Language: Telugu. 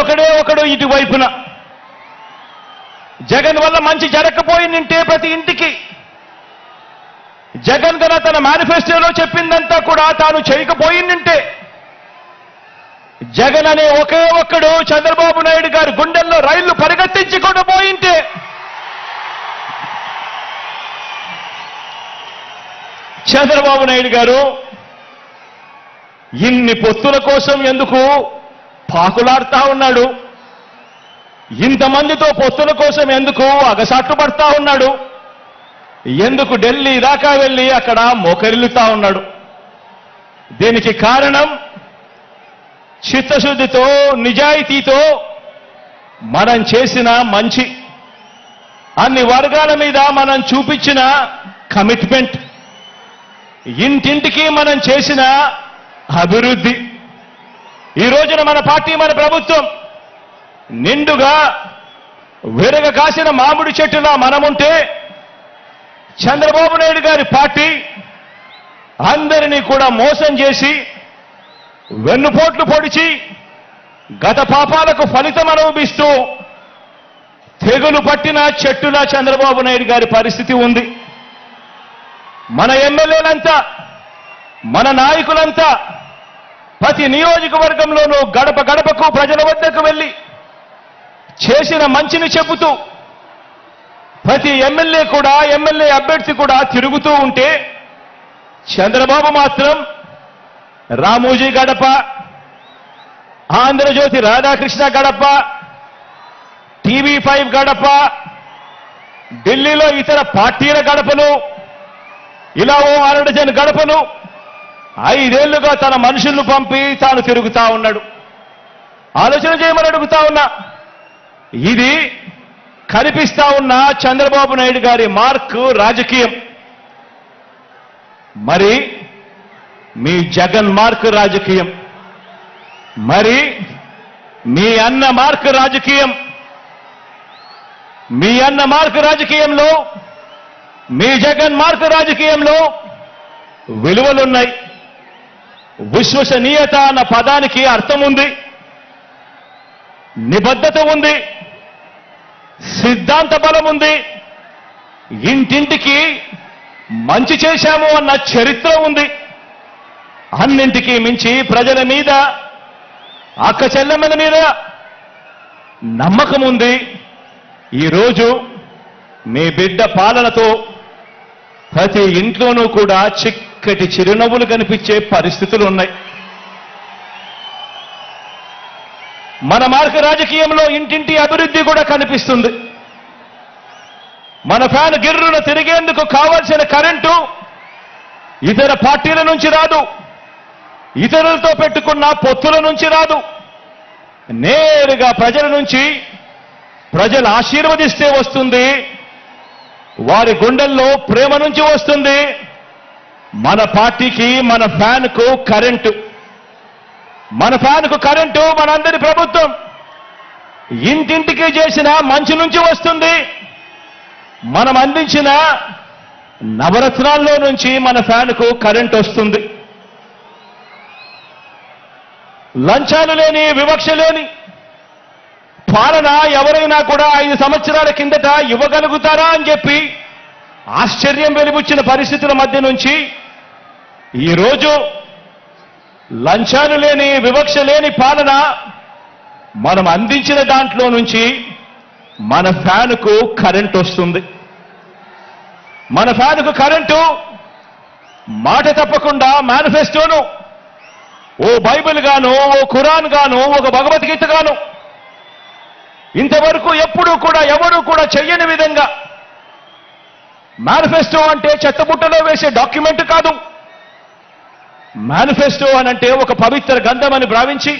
ఒకడే ఒకడు ఇటువైపున. జగన్ వల్ల మంచి జరగకపోయిందంటే ప్రతి ఇంటికి, జగన్ గన తన మేనిఫెస్టోలో చెప్పిందంతా కూడా తాను చేయకపోయిందంటే, జగన్ అనే ఒకే ఒక్కడు చంద్రబాబు నాయుడు గారి గుండెల్లో రైళ్లు పరిగెత్తించుకుంటూ పోయింటే, చంద్రబాబు నాయుడు గారు ఇన్ని పొత్తుల కోసం ఎందుకు పాకులాడుతా ఉన్నాడు? ఇంతమందితో పొత్తుల కోసం ఎందుకు అగసాట్లు పడతా ఉన్నాడు? ఎందుకు ఢిల్లీ దాకా వెళ్ళి అక్కడ మోకరిల్లుతా ఉన్నాడు? దీనికి కారణం చిత్తశుద్ధితో, నిజాయితీతో మనం చేసిన మంచి, అన్ని వర్గాల మీద మనం చూపించిన కమిట్మెంట్, ఇంటింటికి మనం చేసిన అభివృద్ధి. ఈ రోజున మన పార్టీ, మన ప్రభుత్వం నిండుగా విరగ కాసిన మామిడి చెట్టులా మనముంటే, చంద్రబాబు నాయుడు గారి పార్టీ అందరినీ కూడా మోసం చేసి, వెన్నుపోట్లు పొడిచి, గత పాపాలకు ఫలితం అనుభవిస్తూ తెగులు పట్టిన చెట్టులా చంద్రబాబు నాయుడు గారి పరిస్థితి ఉంది. మన ఎమ్మెల్యేలంతా, మన నాయకులంతా ప్రతి నియోజకవర్గంలోనూ గడప గడపకు ప్రజల వద్దకు వెళ్ళి చేసిన మంచిని చెబుతూ, ప్రతి ఎమ్మెల్యే కూడా, ఎమ్మెల్యే అభ్యర్థి కూడా తిరుగుతూ ఉంటే, చంద్రబాబు మాత్రం రామోజీ గడప, ఆంధ్రజ్యోతి రాధాకృష్ణ గడప, TV5 గడప, ఢిల్లీలో ఇతర పార్టీల గడపను, ఇలా ఓ 6 డజన్ గడపను 5 ఏళ్లుగా తన మనుషులను పంపి తాను తిరుగుతా ఉన్నాడు. ఆలోచన చేయమని అడుగుతా ఉన్నా. ఇది కనిపిస్తా ఉన్న చంద్రబాబు నాయుడు గారి మార్క్ రాజకీయం. మరి మీ జగన్ మార్క్ రాజకీయం, మరి మీ అన్న మార్క్ రాజకీయం. మీ అన్న మార్క్ రాజకీయంలో, మీ జగన్ మార్క్ రాజకీయంలో విలువలున్నాయి. విశ్వసనీయత అన్న పదానికి అర్థం ఉంది, నిబద్ధత ఉంది, సిద్ధాంత బలం ఉంది, ఇంటింటికి మంచి చేశాము అన్న చరిత్ర ఉంది. అన్నింటికీ మించి ప్రజల మీద, అక్క చెల్లెమ్మల మీద నమ్మకం ఉంది. ఈరోజు మీ బిడ్డ పాలనతో ప్రతి ఇంట్లోనూ కూడా చిక్కటి చిరునవ్వులు కనిపించే పరిస్థితులు ఉన్నాయి. మన మార్గ రాజకీయంలో ఇంటింటి అభివృద్ధి కూడా కనిపిస్తుంది. మన ఫ్యాన్ గిర్రున తిరిగేందుకు కావాల్సిన కరెంటు ఇతర పార్టీల నుంచి రాదు, ఇతరులతో పెట్టుకున్న పొత్తుల నుంచి రాదు, నేరుగా ప్రజల నుంచి, ప్రజలు ఆశీర్వదిస్తే వస్తుంది, వారి గుండెల్లో ప్రేమ నుంచి వస్తుంది. మన పార్టీకి, మన ఫ్యాన్కు కరెంటు, మన ఫ్యాన్కు కరెంటు మనందరి ప్రభుత్వం ఇంటింటికి చేసిన మంచి నుంచి వస్తుంది. మనం అందించిన నవరత్నాల్లో నుంచి మన ఫ్యాన్కు కరెంటు వస్తుంది. లంచాలు లేని, వివక్ష లేని పాలన ఎవరైనా కూడా 5 సంవత్సరాల కిందట ఇవ్వగలుగుతారా అని చెప్పి ఆశ్చర్యం వెలిబుచ్చిన పరిస్థితుల మధ్య నుంచి ఈరోజు లంచాలు లేని, వివక్ష లేని పాలన మనం అందించిన దాంట్లో నుంచి మన ఫ్యాన్కు కరెంటు వస్తుంది. మన ఫ్యాన్కు కరెంటు మాట తప్పకుండా మేనిఫెస్టోను ఓ బైబిల్ గాను, ఓ ఖురాన్ గాను, ఒక భగవద్గీత గాను ఇంతవరకు ఎప్పుడూ కూడా ఎవరూ కూడా చెయ్యని విధంగా, మేనిఫెస్టో అంటే చెత్తబుట్టలో వేసే డాక్యుమెంట్ కాదు, మేనిఫెస్టో అనంటే ఒక పవిత్ర గ్రంథం అని భావించి